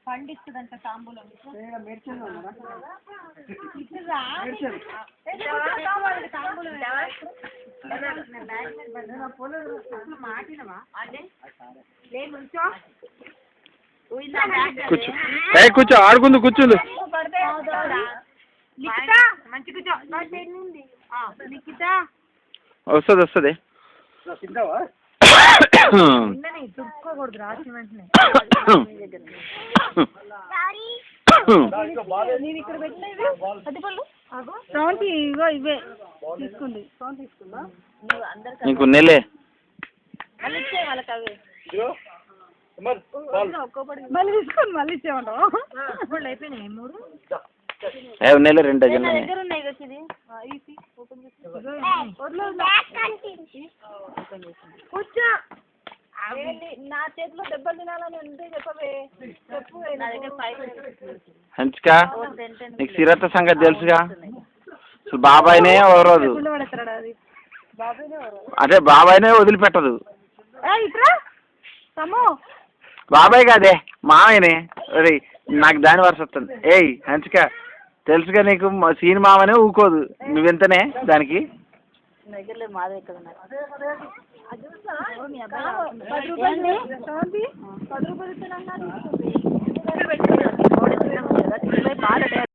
పండిస్తుందంట తాంబూలం కూర్చో ఆడుకుందు కూర్చుంది వస్తుంది వస్తుంది తుక్కోకూడదు రాసిన వెంటనే నేను ఇక్కడ పెట్టలేదు ఇగో ఇవే తీసుకుంది తీసుకుందా నీకు నెలే మళ్ళీ ఇచ్చే వాళ్ళకి అవే మళ్ళీ తీసుకొని మళ్ళీ ఇచ్చేమంటావు అయిపోయినాయి 3 నెల 2 డజన్లు దగ్గర ఉన్నాయి కూర్చో నా చేతిలో దెబ్బలు తినాలని ఉంటే చెప్పవే చెప్పు నా దగ్గర హంచిక నీకు సిరత సంగతి తెలుసుగా అసలు బాబాయ్నే వదలదు అదే బాబాయ్నే వదిలిపెట్టదు బాబాయ్ కాదే మామయ్యనే అరే నాకు దాని వరుస వస్తుంది ఏయ్ హంచిక తెలుసుగా నీకు సీన్ మామనే ఊకోదు నువ్వెంతనే దానికి దగ్గరలో మాదే ఇక్కడ